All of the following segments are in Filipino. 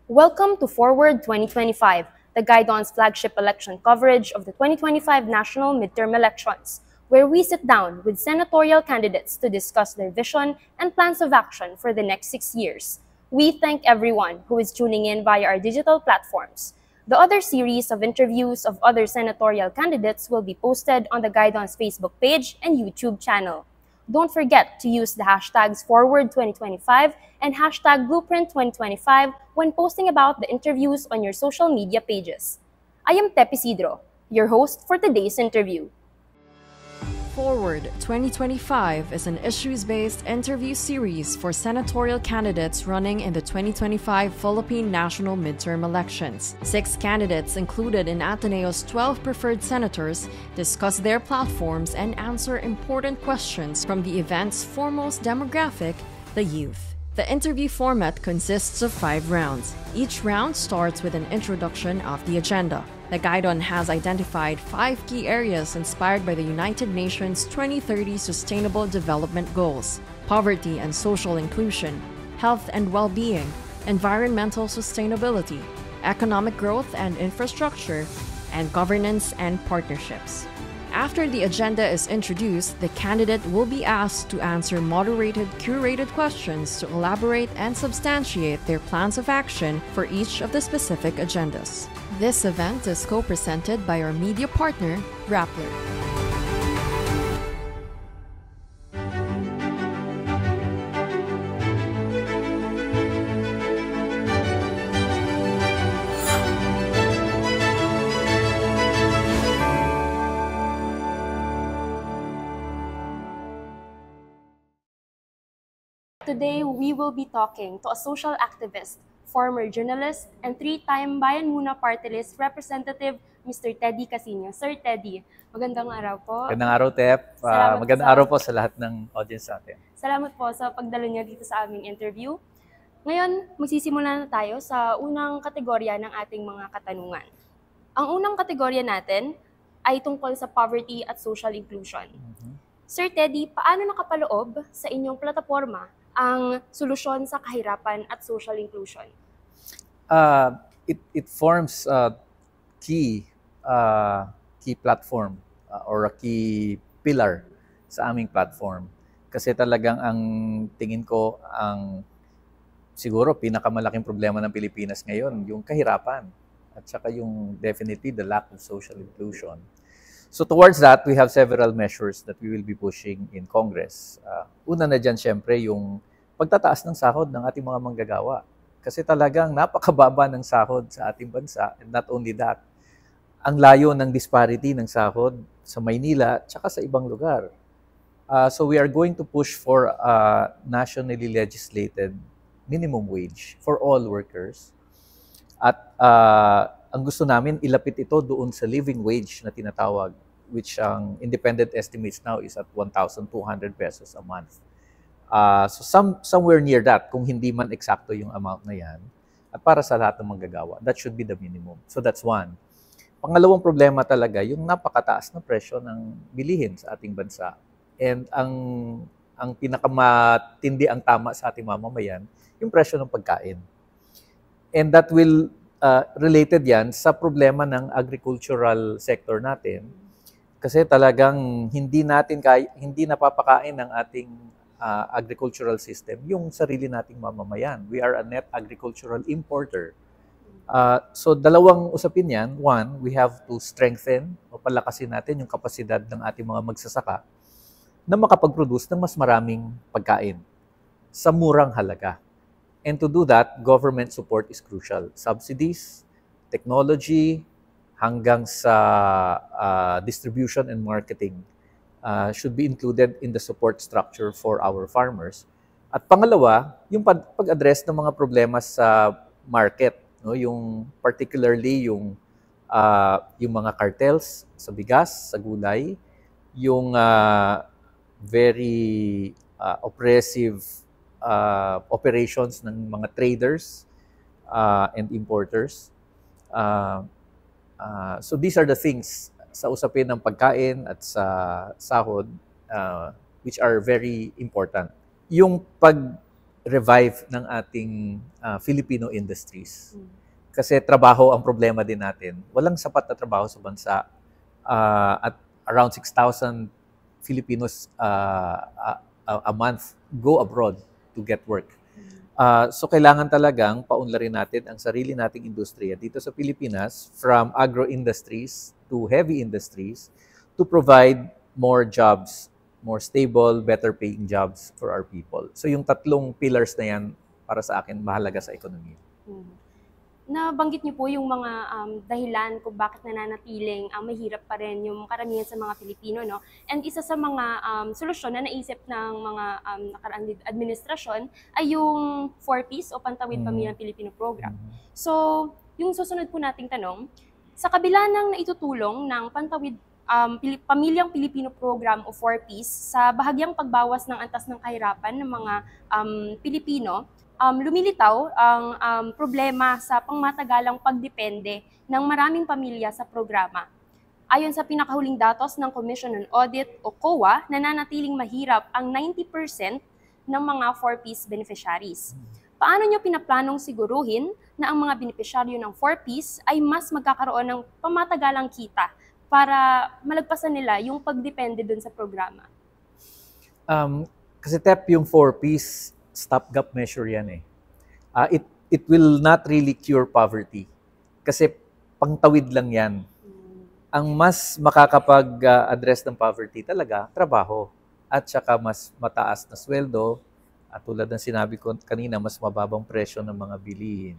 Welcome to Forward 2025, the Guidon's flagship election coverage of the 2025 national midterm elections, where we sit down with senatorial candidates to discuss their vision and plans of action for the next 6 years. We thank everyone who is tuning in via our digital platforms. The other series of interviews of other senatorial candidates will be posted on the Guidon's Facebook page and YouTube channel. Don't forget to use the hashtags Forward2025 and hashtag Blueprint2025 when posting about the interviews on your social media pages. I am Tepi Sidro, your host for today's interview. Forward 2025 is an issues-based interview series for senatorial candidates running in the 2025 Philippine national midterm elections. 6 candidates included in Ateneo's 12 preferred senators discuss their platforms and answer important questions from the event's foremost demographic, the youth. The interview format consists of 5 rounds. Each round starts with an introduction of the agenda. The Guidon has identified 5 key areas inspired by the United Nations 2030 Sustainable Development Goals: poverty and social inclusion, health and well-being, environmental sustainability, economic growth and infrastructure, and governance and partnerships. After the agenda is introduced, the candidate will be asked to answer moderated, curated questions to elaborate and substantiate their plans of action for each of the specific agendas. This event is co-presented by our media partner, Rappler. Today, we will be talking to a social activist, former journalist, and 3-time Bayan Muna Party List representative, Mr. Teddy Casino. Sir Teddy, magandang araw po. Magandang araw, Tep. Magandang araw po sa lahat ng audience natin. Salamat po sa pagdalo niyo dito sa aming interview. Ngayon, magsisimula na tayo sa unang kategorya ng ating mga katanungan. Ang unang kategorya natin ay tungkol sa poverty at social inclusion. Sir Teddy, paano nakapaloob sa inyong plataforma ang solusyon sa kahirapan at social inclusion? It forms a key platform or a key pillar sa aming platform. Kasi talagang ang tingin ko ang siguro pinakamalaking problema ng Pilipinas ngayon, yung kahirapan at saka yung definitely the lack of social inclusion. So towards that, we have several measures that we will be pushing in Congress. Una na dyan, syempre, yung pagtataas ng sahod ng ating mga manggagawa. Kasi talagang napakababa ng sahod sa ating bansa. And not only that, ang layo ng disparity ng sahod sa Maynila at sa ibang lugar. So we are going to push for a nationally legislated minimum wage for all workers. At ang gusto namin, ilapit ito doon sa living wage na tinatawag, which ang independent estimates now is at 1,200 pesos a month. So somewhere near that, kung hindi man eksakto yung amount na yan, at para sa lahat ng manggagawa, that should be the minimum. So that's one. Pangalawang problema talaga, yung napakataas na presyo ng bilihin sa ating bansa. And ang pinakamatindi ang tama sa ating mamamayan, yung presyo ng pagkain. And that will related yan sa problema ng agricultural sector natin. Kasi talagang hindi napapakain ng ating agricultural system yung sarili nating mamamayan. We are a net agricultural importer. So dalawang usapin yan. One, we have to strengthen o palakasin natin yung kapasidad ng ating mga magsasaka na makapag-produce ng mas maraming pagkain sa murang halaga. And to do that, government support is crucial. Subsidies, technology, hanggang sa distribution and marketing should be included in the support structure for our farmers. At pangalawa, yung pag-address ng mga problema sa market, no? Yung particularly yung mga cartels sa bigas, sa gulay, yung very oppressive operations ng mga traders and importers. So these are the things sa usapin ng pagkain at sa sahod which are very important. Yung revive ng ating Filipino industries. Kasi trabaho ang problema din natin. Walang sapat na trabaho sa bansa. At around 6,000 Filipinos a month go abroad to get work. So kailangan talagang paunlarin natin ang sarili nating industriya dito sa Pilipinas, from agro-industries to heavy industries, to provide more jobs, more stable, better paying jobs for our people. So yung tatlong pillars na yan, para sa akin, mahalaga sa ekonomiya. Nabanggit niyo po yung mga dahilan kung bakit nananatiling mahirap pa rin yung karamihan sa mga Pilipino, no? And isa sa mga solusyon na naisip ng mga nakaraang administrasyon ay yung 4Ps o Pantawid Pamilyang Pilipino Program. So, yung susunod po nating tanong, sa kabila ng naitutulong ng Pantawid Pamilyang Pilipino Program o 4Ps sa bahagyang pagbawas ng antas ng kahirapan ng mga Pilipino, lumilitaw ang problema sa pangmatagalang pagdepende ng maraming pamilya sa programa. Ayon sa pinakahuling datos ng Commission on Audit o COA, nananatiling mahirap ang 90% ng mga 4Ps beneficiaries. Paano nyo pinaplanong siguruhin na ang mga beneficiaryo ng 4Ps ay mas magkakaroon ng pamatagalang kita para malagpasan nila yung pagdepende dun sa programa? Kasi yung 4Ps, stopgap measure yan eh. It will not really cure poverty. Kasi pangtawid lang yan. Ang mas makakapag-address ng poverty talaga, trabaho. At saka mas mataas na sweldo. At tulad ng sinabi ko kanina, mas mababang presyo ng mga bilihin.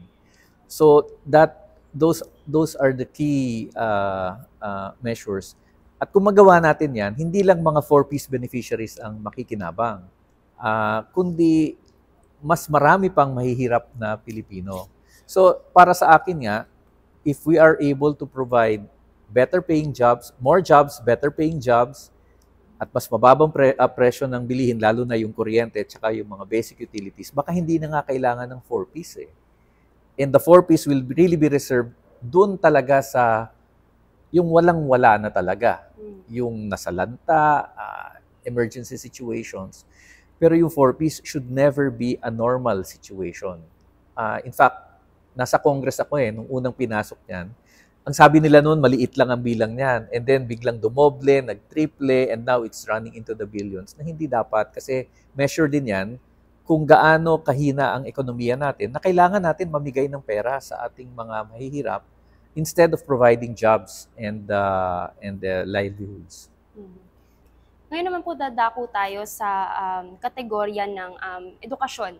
So those are the key measures. At kung magawa natin yan, hindi lang mga 4Ps beneficiaries ang makikinabang. Kundi mas marami pang mahihirap na Pilipino. So, para sa akin nga, if we are able to provide better paying jobs, more jobs, better paying jobs, at mas mababang presyo ng bilihin, lalo na yung kuryente at saka yung mga basic utilities, baka hindi na nga kailangan ng 4Ps eh. And the 4Ps will really be reserved doon talaga sa yung walang-wala na talaga. Yung nasalanta, emergency situations. Pero yung 4Ps should never be a normal situation. In fact, nasa Congress ako nung unang pinasok niyan. Ang sabi nila noon, maliit lang ang bilang niyan. And then biglang dumoble, nag-triple, and now it's running into the billions. Na hindi dapat kasi measure din yan kung gaano kahina ang ekonomiya natin na kailangan natin mamigay ng pera sa ating mga mahihirap instead of providing jobs and livelihoods. Ngayon naman po dadako tayo sa kategorya ng edukasyon.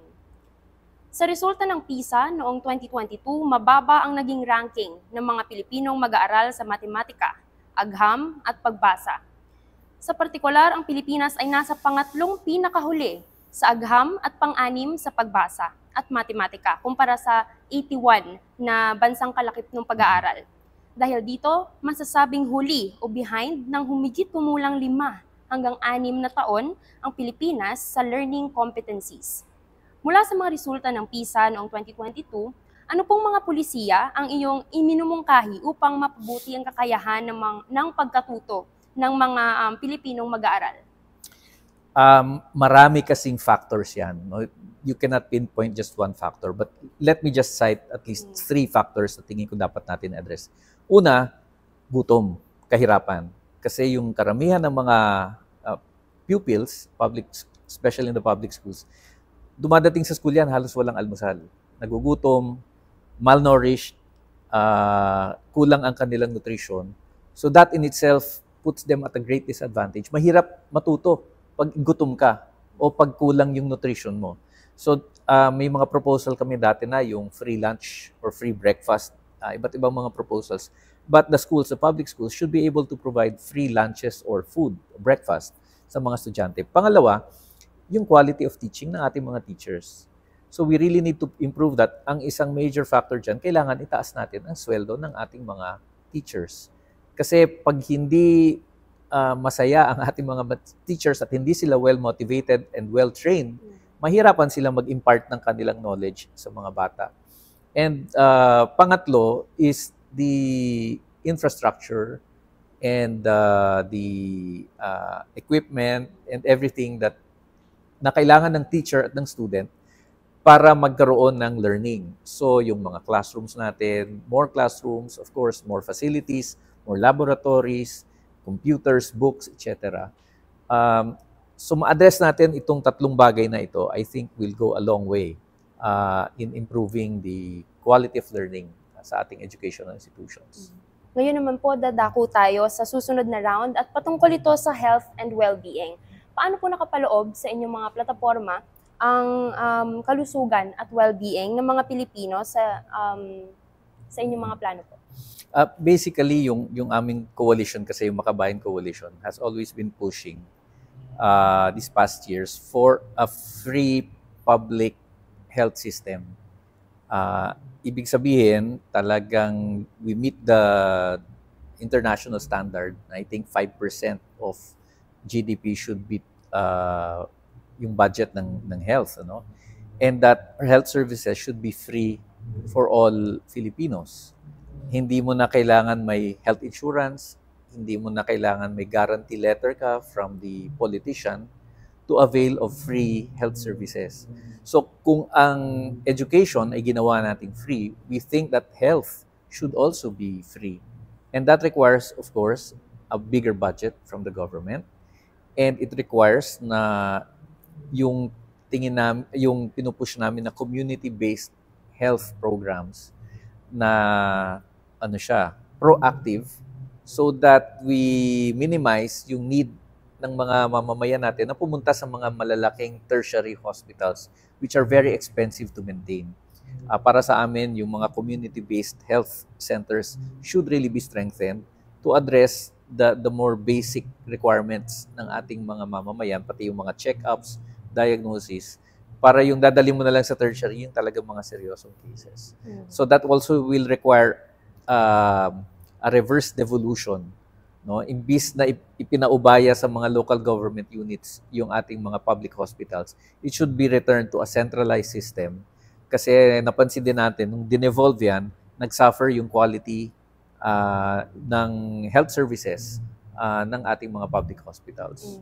Sa resulta ng PISA noong 2022, mababa ang naging ranking ng mga Pilipinong mag-aaral sa matematika, agham at pagbasa. Sa partikular, ang Pilipinas ay nasa pangatlong pinakahuli sa agham at pang-anim sa pagbasa at matematika kumpara sa 81 na bansang kalakip ng pag-aaral. Dahil dito, masasabing huli o behind ng humigit kumulang 5 hanggang 6 na taon ang Pilipinas sa learning competencies. Mula sa mga resulta ng PISA noong 2022, ano pong mga pulisiya ang iyong iminumungkahi upang mapabuti ang kakayahan ng pagkatuto ng mga Pilipinong mag-aaral? Marami kasing factors yan. No? You cannot pinpoint just one factor. But let me just cite at least 3 factors na tingin ko dapat natin address. Una, gutom, kahirapan. Kasi yung karamihan ng mga pupils, especially in the public schools, dumadating sa school yan, halos walang almusal. Nagugutom, malnourished, kulang ang kanilang nutrition. So that in itself puts them at a great disadvantage. Mahirap matuto pag gutom ka o pag kulang yung nutrition mo. So may mga proposal kami dati na yung free lunch or free breakfast, iba't ibang mga proposals. But the schools, the public schools, should be able to provide free lunches or food, breakfast sa mga estudyante. Pangalawa, yung quality of teaching ng ating mga teachers. So we really need to improve that. Ang isang major factor dyan, kailangan itaas natin ang sweldo ng ating mga teachers. Kasi pag hindi masaya ang ating mga teachers at hindi sila well-motivated and well-trained, mahirapan silang mag-impart ng kanilang knowledge sa mga bata. And pangatlo is the infrastructure and the equipment and everything that na kailangan ng teacher at ng student para magkaroon ng learning. So, yung mga classrooms natin, more classrooms, of course, more facilities, more laboratories, computers, books, etc. So, ma-address natin itong tatlong bagay na ito, I think will go a long way in improving the quality of learning sa ating educational institutions. Ngayon naman po, dadako tayo sa susunod na round at patungkol ito sa health and well-being. Paano po nakapaloob sa inyong mga plataforma ang kalusugan at well-being ng mga Pilipino sa inyong mga plano po? Basically, yung aming coalition kasi, yung Makabayan Coalition, has always been pushing these past years for a free public health system. Ibig sabihin, talagang we meet the international standard. I think 5% of GDP should be yung budget ng health, ano? And that health services should be free for all Filipinos. Hindi mo na kailangan may health insurance, hindi mo na kailangan may guarantee letter ka from the politician to avail of free health services. So kung ang education ay ginawa nating free, we think that health should also be free. And that requires, of course, a bigger budget from the government. And it requires na yung yung pinupush namin na community-based health programs na proactive, so that we minimize yung need ng mga mamamayan natin na pumunta sa mga malalaking tertiary hospitals which are very expensive to maintain. Para sa amin, yung mga community-based health centers should really be strengthened to address the more basic requirements ng ating mga mamamayan, pati yung mga check-ups, diagnosis, para yung dadali mo na lang sa tertiary, yung talagang mga seryosong cases. So that also will require a reverse devolution, no? Imbis na ipinaubaya sa mga local government units yung ating mga public hospitals, it should be returned to a centralized system. Kasi napansin din natin, nung dinevolve yan, nagsuffer yung quality ng health services ng ating mga public hospitals.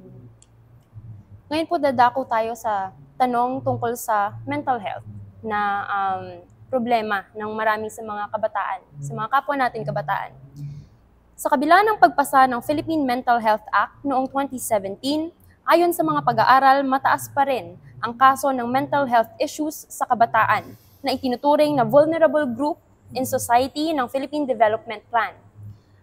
Ngayon po, dadako tayo sa tanong tungkol sa mental health na problema ng marami sa mga kabataan, sa mga kapwa natin kabataan. Sa kabila ng pagpasa ng Philippine Mental Health Act noong 2017, ayon sa mga pag-aaral, mataas pa rin ang kaso ng mental health issues sa kabataan na itinuturing na vulnerable group in society ng Philippine Development Plan.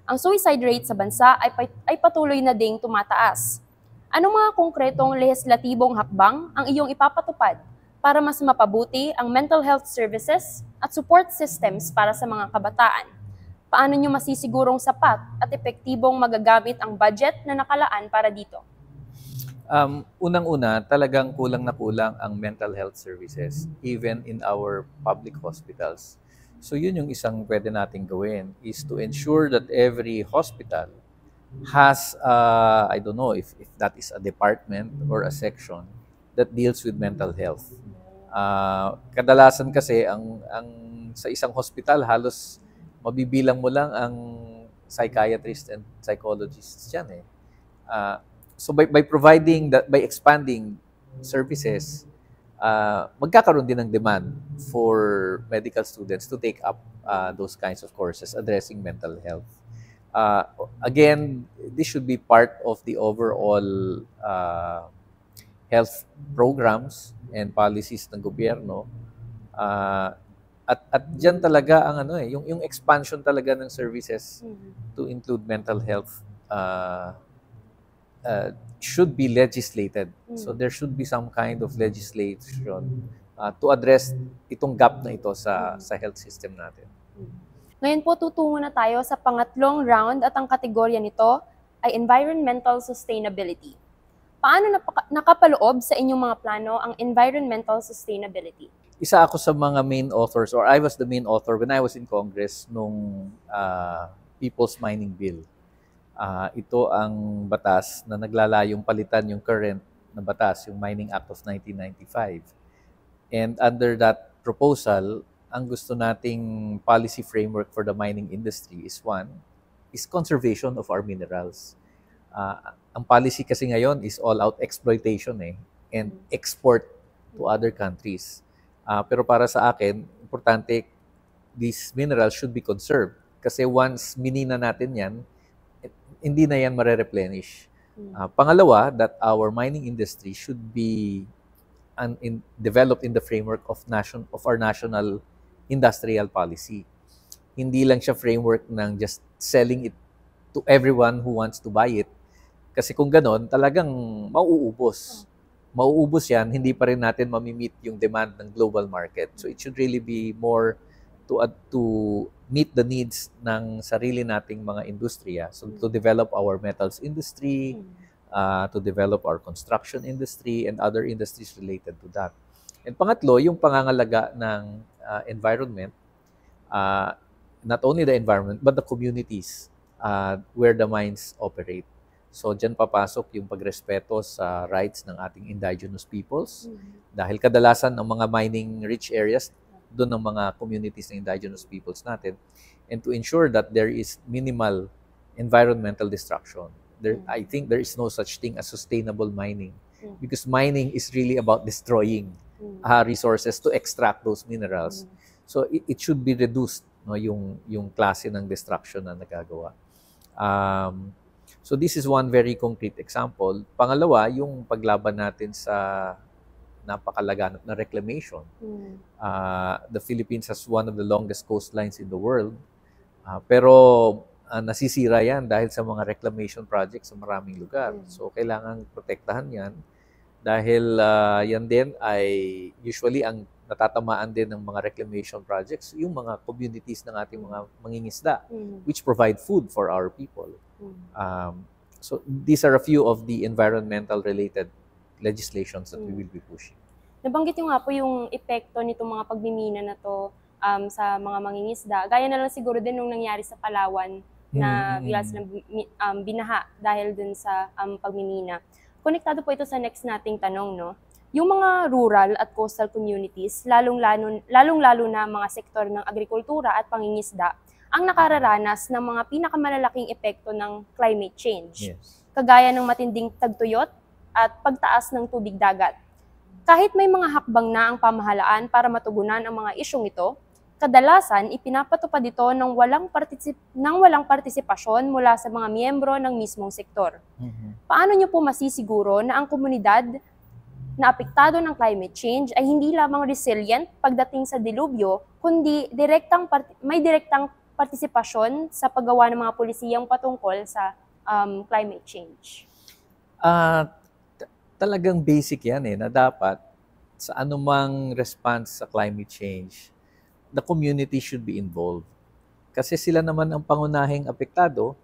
Ang suicide rate sa bansa ay patuloy na ding tumataas. Anong mga konkretong lehislatibong hakbang ang iyong ipapatupad para mas mapabuti ang mental health services at support systems para sa mga kabataan? Paano nyo masisigurong sapat at epektibong magagamit ang budget na nakalaan para dito? Unang-una, talagang kulang na kulang ang mental health services, even in our public hospitals. So yun yung isang pwede nating gawin, is to ensure that every hospital has, I don't know if that is a department or a section that deals with mental health. Kadalasan kasi, ang sa isang hospital, halos mabibilang mo lang ang psychiatrists and psychologists dyan eh. So by providing that, by expanding services, magkakaroon din ng demand for medical students to take up those kinds of courses addressing mental health. Again, this should be part of the overall health programs and policies ng gobyerno. At diyan talaga ang yung expansion talaga ng services to include mental health should be legislated. So there should be some kind of legislation to address itong gap na ito sa health system natin. Ngayon po, tutungo na tayo sa pangatlong round at ang kategorya nito ay environmental sustainability. Paano nakapaloob sa inyong mga plano ang environmental sustainability? Isa ako sa mga main authors, or I was the main author when I was in Congress nung People's Mining Bill. Ito ang batas na naglalayong palitan yung current na batas, yung Mining Act of 1995. And under that proposal, ang gusto nating policy framework for the mining industry is conservation of our minerals. Ang policy kasi ngayon is all-out exploitation and export to other countries. Pero para sa akin, importante, these minerals should be conserved. Kasi once minina natin yan, hindi na yan mare-replenish. Pangalawa, that our mining industry should be developed in the framework of our national industrial policy. Hindi lang siya framework ng just selling it to everyone who wants to buy it. Kasi kung ganon, talagang mauubos. Mauubos yan, hindi pa rin natin mamimit yung demand ng global market. So it should really be more to meet the needs ng sarili nating mga industriya. So to develop our metals industry, to develop our construction industry and other industries related to that. And pangatlo, yung pangangalaga ng environment, not only the environment, but the communities where the mines operate. So, dyan papasok yung pagrespeto sa rights ng ating indigenous peoples. Dahil kadalasan ang mga mining-rich areas, doon ang mga communities ng indigenous peoples natin. And to ensure that there is minimal environmental destruction. I think there is no such thing as sustainable mining. Because mining is really about destroying resources to extract those minerals. So, it should be reduced, no, yung klase ng destruction na nagagawa. So this is one very concrete example. Pangalawa, yung paglaban natin sa napakalaganap na reclamation. The Philippines has one of the longest coastlines in the world. Pero nasisira yan dahil sa mga reclamation projects sa maraming lugar. So kailangan protektahan yan dahil yan din ay usually ang natatamaan din ng mga reclamation projects, yung mga communities ng ating mga mangingisda, which provide food for our people. So these are a few of the environmental related legislations that we will be pushing. Nabanggit yung nga po yung epekto nitong mga pagmimina na to sa mga mangingisda. Gaya na lang siguro din nung nangyari sa Palawan na bigla silang binaha dahil dun sa pagmimina. Konektado po ito sa next nating tanong, no? Yung mga rural at coastal communities, lalong-lalo na mga sektor ng agrikultura at pangingisda, ang nakararanas ng mga pinakamalalaking epekto ng climate change. Yes. Kagaya ng matinding tagtuyot at pagtaas ng tubig dagat. Kahit may mga hakbang na ang pamahalaan para matugunan ang mga isyong ito, kadalasan ipinapatupad ito ng walang partisipasyon mula sa mga miyembro ng mismong sektor. Paano niyo po masisiguro na ang komunidad na apektado ng climate change ay hindi lamang resilient pagdating sa dilubyo, kundi may direktang partisipasyon sa paggawa ng mga polisiyang patungkol sa climate change? Talagang basic yan na dapat sa anumang response sa climate change, the community should be involved. Kasi sila naman ang pangunahing apektado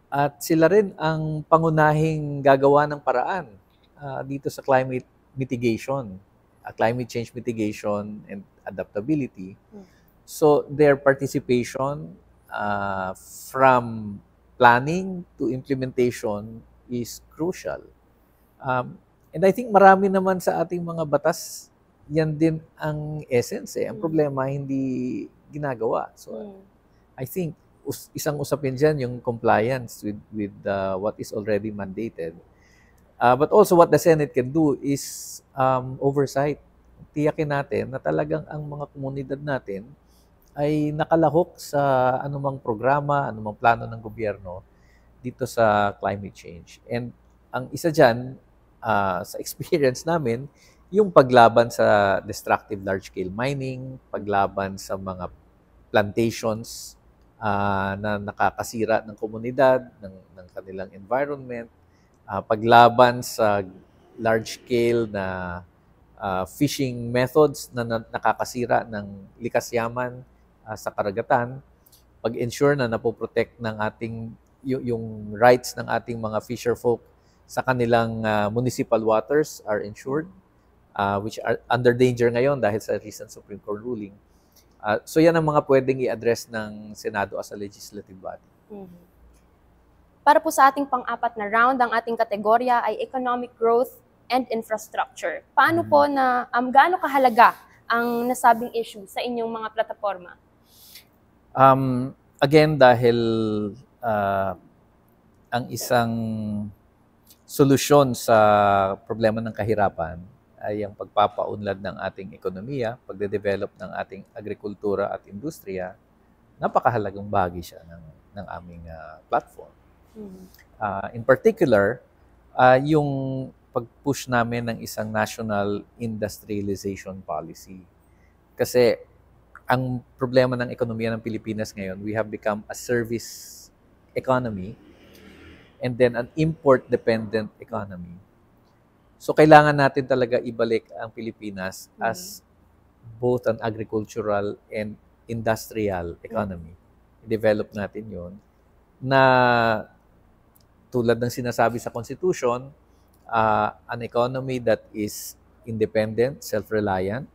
at sila rin ang pangunahing gagawa ng paraan dito sa climate mitigation, climate change mitigation and adaptability. So their participation from planning to implementation is crucial. And I think marami naman sa ating mga batas, yan din ang essence. Ang problema, hindi ginagawa. So I think isang usapin dyan yung compliance with what is already mandated. But also what the Senate can do is oversight. Tiyakin natin na talagang ang mga komunidad natin ay nakalahok sa anumang programa, anumang plano ng gobyerno dito sa climate change. And ang isa dyan, sa experience namin, yung paglaban sa destructive large-scale mining, paglaban sa mga plantations na nakakasira ng komunidad, ng kanilang environment, paglaban sa large-scale na fishing methods na nakakasira ng likas yaman sa karagatan, pag-ensure na napoprotect ng yung rights ng ating mga fisher folk sa kanilang municipal waters are ensured, which are under danger ngayon dahil sa recent Supreme Court ruling. So yan ang mga pwedeng i-address ng Senado as a legislative body. Para po sa ating pang-apat na round, ang ating kategorya ay economic growth and infrastructure. Paano po gaano kahalaga ang nasabing issue sa inyong mga plataforma? Again, dahil ang isang solusyon sa problema ng kahirapan ay ang pagpapaunlad ng ating ekonomiya, pagde-develop ng ating agrikultura at industriya, napakahalagang bahagi siya ng aming platform. In particular, yung pag-push namin ng isang national industrialization policy. Kasi ang problema ng ekonomiya ng Pilipinas ngayon, we have become a service economy and then an import-dependent economy. So kailangan natin talaga ibalik ang Pilipinas as both an agricultural and industrial economy. I-develop natin yon na tulad ng sinasabi sa Constitution, an economy that is independent, self-reliant,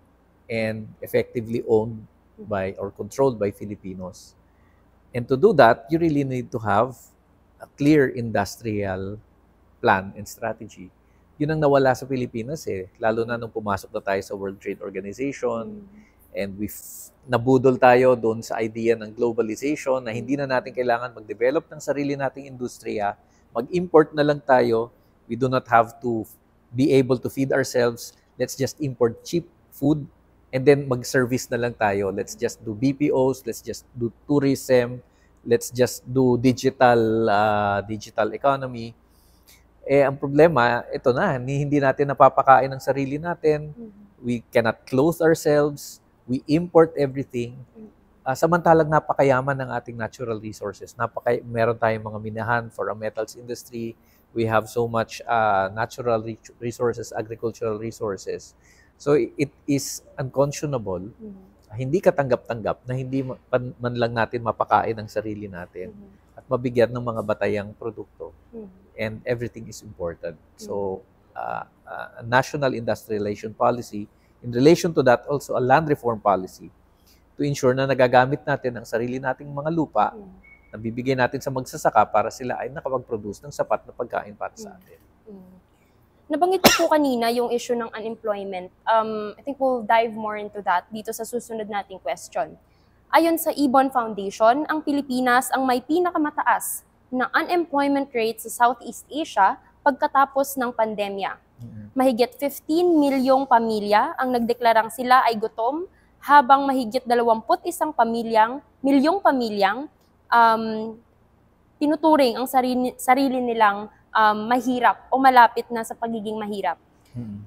and effectively owned by or controlled by Filipinos. And to do that, you really need to have a clear industrial plan and strategy. Yun ang nawala sa Pilipinas lalo na nung pumasok na tayo sa World Trade Organization and nabudol tayo doon sa idea ng globalization na hindi na natin kailangan mag-develop ng sarili nating industriya, mag-import na lang tayo, we do not have to be able to feed ourselves, let's just import cheap food and then mag-service na lang tayo, let's just do BPOs, let's just do tourism, let's just do digital economy. Ang problema, ito na, hindi natin napapakain ang sarili natin. We cannot clothe ourselves. We import everything. Samantalang napakayaman ng ating natural resources. Meron tayong mga minahan for a metals industry. We have so much natural resources, agricultural resources. So it is unconscionable, hindi katanggap-tanggap na hindi man lang natin mapakain ang sarili natin at mabigyan ng mga batayang produkto. And everything is imported. So, a national industrialization policy, in relation to that, also a land reform policy to ensure na nagagamit natin ang sarili nating mga lupa na bibigyan natin sa magsasaka para sila ay nakapag-produce ng sapat na pagkain para sa atin. Nabanggit ko po kanina yung issue ng unemployment. I think we'll dive more into that dito sa susunod nating question. Ayon sa Ibon Foundation, ang Pilipinas ang may pinakamataas na unemployment rate sa Southeast Asia pagkatapos ng pandemya. Mahigit 15 milyong pamilya ang nagdeklarang sila ay gutom, habang mahigit 21 milyong pamilyang tinuturing ang sarili nilang mahirap o malapit na sa pagiging mahirap.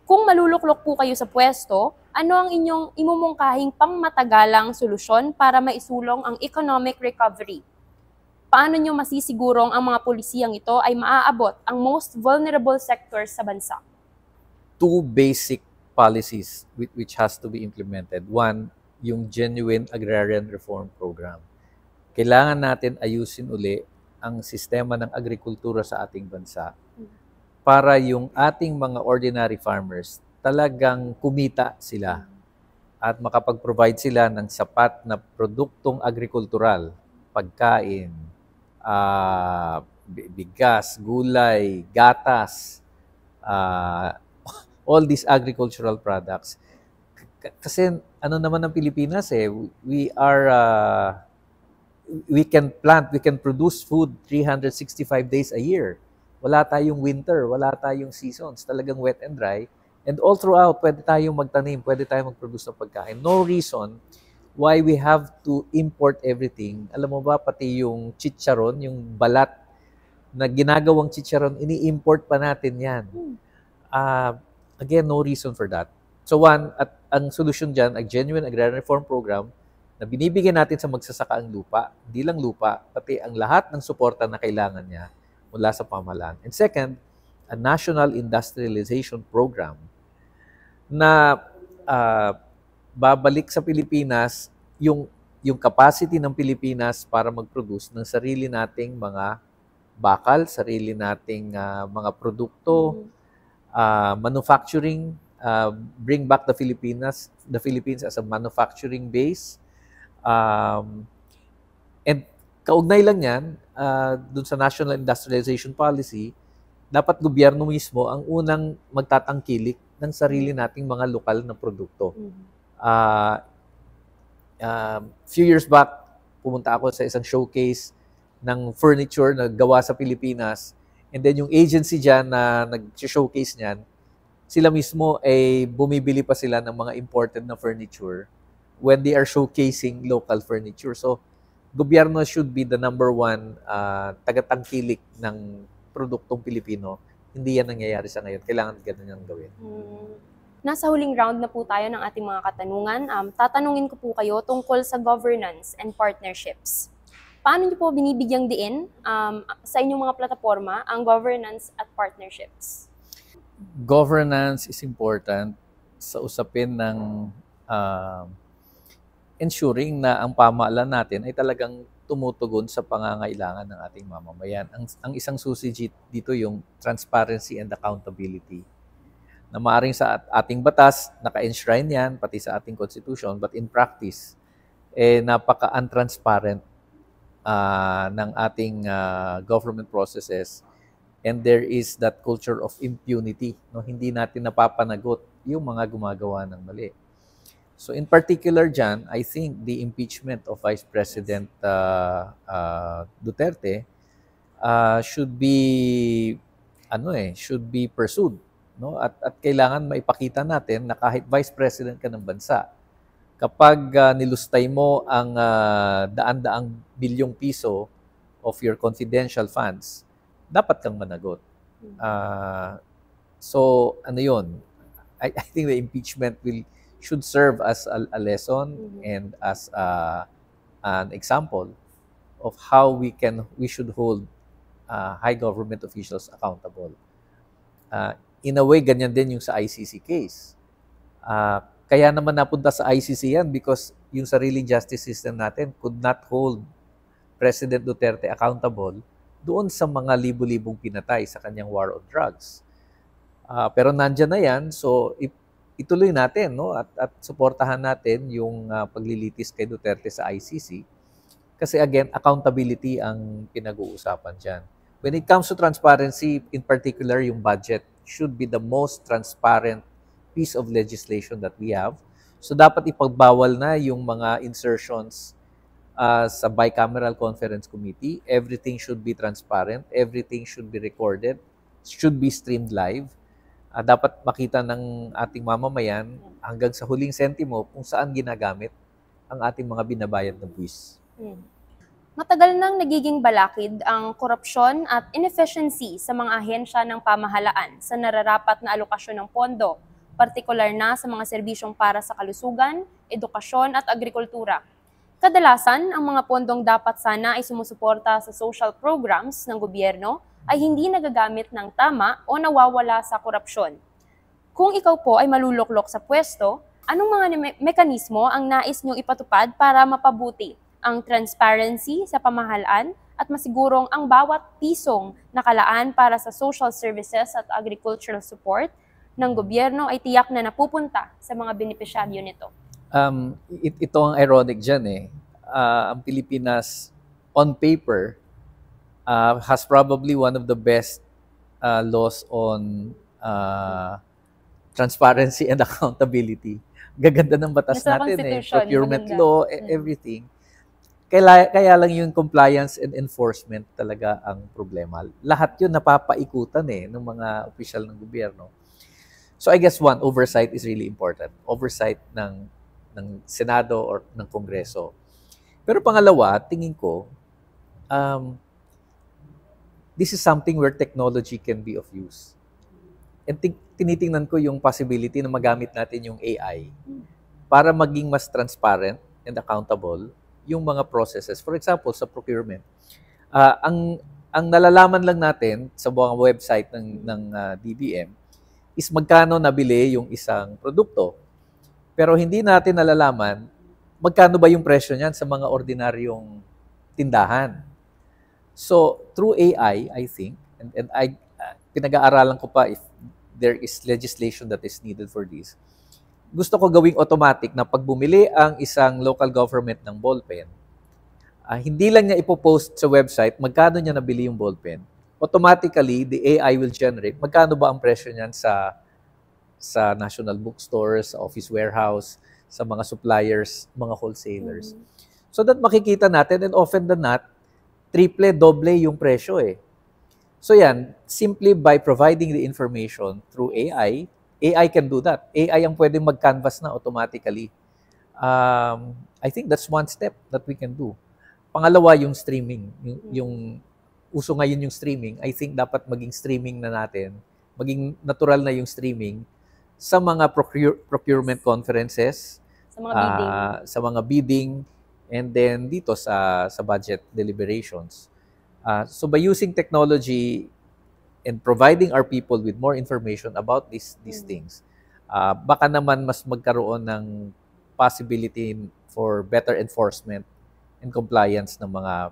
Kung maluluklok po kayo sa pwesto, ano ang inyong imumungkahing pangmatagalang solusyon para maisulong ang economic recovery? Paano nyo masisigurong ang mga polisiyang ito ay maaabot ang most vulnerable sectors sa bansa? Two basic policies which has to be implemented. One, yung genuine agrarian reform program. Kailangan natin ayusin uli ang sistema ng agrikultura sa ating bansa para yung ating mga ordinary farmers talagang kumita sila at makapag-provide sila ng sapat na produktong agrikultural, pagkain, bigas, gulay, gatas, all these agricultural products. Kasi ano naman ng Pilipinas we can plant, we can produce food 365 days a year. Wala tayong winter, wala tayong seasons, talagang wet and dry. And all throughout, pwede tayong magtanim, pwede tayong mag-produce ng pagkain. No reason why we have to import everything. Alam mo ba, pati yung chicharon, yung balat na ginagawang chicharon, ini-import pa natin yan. Again, no reason for that. So one, at ang solusyon dyan, a genuine agrarian reform program na binibigyan natin sa magsasaka ang lupa, hindi lang lupa, pati ang lahat ng suporta na kailangan niya mula sa pamahalaan. And second, a national industrialization program na babalik sa Pilipinas yung capacity ng Pilipinas para mag-produce ng sarili nating mga bakal, sarili nating mga produkto, manufacturing, bring back the Philippines as a manufacturing base. And kaugnay lang yan, dun sa National Industrialization Policy, dapat gobyerno mismo ang unang magtatangkilik ng sarili nating mga lokal na produkto. Few years back, pumunta ako sa isang showcase ng furniture na gawa sa Pilipinas. And then yung agency dyan na nag-showcase niyan, sila mismo ay bumibili pa sila ng mga imported na furniture when they are showcasing local furniture. So, gobyerno should be the number one tagatangkilik ng produktong Pilipino. Hindi yan nangyayari sa ngayon. Kailangan ganun yung gawin. Nasa huling round na po tayo ng ating mga katanungan. Tatanungin ko po kayo tungkol sa governance and partnerships. Paano niyo po binibigyang diin sa inyong mga plataforma ang governance at partnerships? Governance is important sa usapin ng ensuring na ang pamahalaan natin ay talagang tumutugon sa pangangailangan ng ating mamamayan. Ang isang susi dito yung transparency and accountability. Na maaaring sa ating batas, naka-enshrine yan, pati sa ating constitution, but in practice, napaka-untransparent ng ating government processes, and there is that culture of impunity. No? Hindi natin napapanagot yung mga gumagawa ng mali. So in particular dyan, I think the impeachment of Vice President Duterte should be pursued. No? At kailangan maipakita natin na kahit Vice President ka ng bansa, kapag nilustay mo ang daan-daang bilyong piso of your confidential funds, dapat kang managot. So, ano yun? I think the impeachment should serve as a lesson and as an example of how we should hold high government officials accountable. In a way, ganyan din yung sa ICC case. Kaya naman napunta sa ICC yan because yung sariling justice system natin could not hold President Duterte accountable doon sa mga libu-libong pinatay sa kanyang war on drugs. Pero nandyan na yan, so ituloy natin, no? At suportahan natin yung paglilitis kay Duterte sa ICC. Kasi again, accountability ang pinag-uusapan dyan. When it comes to transparency, in particular yung budget, should be the most transparent piece of legislation that we have. So dapat ipagbawal na yung mga insertions sa bicameral conference committee. Everything should be transparent. Everything should be recorded. Should be streamed live. Dapat makita ng ating mamamayan hanggang sa huling sentimo kung saan ginagamit ang ating mga binabayad na buwis. Matagal nang nagiging balakid ang korupsyon at inefficiency sa mga ahensya ng pamahalaan sa nararapat na alokasyon ng pondo, partikular na sa mga serbisyong para sa kalusugan, edukasyon at agrikultura. Kadalasan, ang mga pondong dapat sana ay sumusuporta sa social programs ng gobyerno ay hindi nagagamit ng tama o nawawala sa korupsyon. Kung ikaw po ay maluluklok sa pwesto, anong mga mekanismo ang nais niyong ipatupad para mapabuti ang transparency sa pamahalaan at masigurong ang bawat pisong nakalaan para sa social services at agricultural support ng gobyerno ay tiyak na napupunta sa mga benepisyaryo nito? Ito ang ironic dyan eh. Ang Pilipinas, on paper, has probably one of the best laws on transparency and accountability. Gaganda ng batas natin eh. Procurement law, everything. Kaya lang yung compliance and enforcement talaga ang problema. Lahat yun napapaikutan eh ng mga opisyal ng gobyerno. So I guess one, oversight is really important. Oversight ng Senado or ng Kongreso. Pero pangalawa, tingin ko, this is something where technology can be of use. And tinitingnan ko yung possibility na magamit natin yung AI para maging mas transparent and accountable yung mga processes. For example, sa procurement. Ang nalalaman lang natin sa buong website ng DBM is magkano nabili yung isang produkto. Pero hindi natin nalalaman magkano ba yung presyo niyan sa mga ordinaryong tindahan. So, through AI, I think, and pinag-aaralan ko pa if there is legislation that is needed for this, gusto ko gawing automatic na pag bumili ang isang local government ng ballpen, hindi lang niya ipopost sa website magkano niya nabili yung ballpen. Automatically, the AI will generate magkano ba ang presyo niyan sa national bookstores, sa office warehouse, sa mga suppliers, mga wholesalers. So that makikita natin, and often than not, triple, doble yung presyo eh. So yan, simply by providing the information through AI, AI can do that. AI ang pwedeng mag-canvas na automatically. I think that's one step that we can do. Pangalawa, yung streaming. Yung uso ngayon yung streaming. I think dapat maging streaming na natin. Maging natural na yung streaming sa mga procurement conferences, sa mga bidding, and then dito sa budget deliberations. So by using technology and providing our people with more information about these things, baka naman mas magkaroon ng possibility for better enforcement and compliance ng mga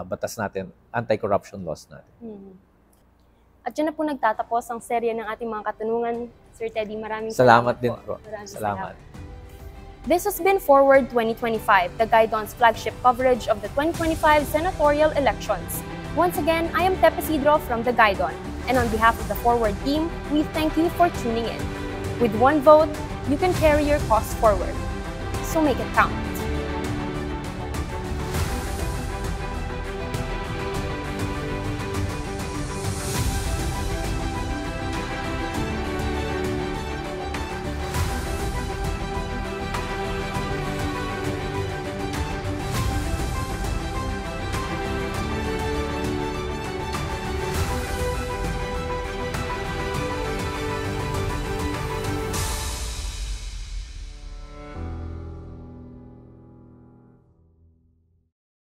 batas natin, anti-corruption laws natin. At yun na po nagtatapos ang serye ng ating mga katanungan. Sir Teddy, maraming salamat din po. po. Salamat. This has been Forward 2025, the Guidon's flagship coverage of the 2025 senatorial elections. Once again, I am Tep Isidro from the Guidon, and on behalf of the Forward team, we thank you for tuning in. With one vote, you can carry your cause forward. So make it count.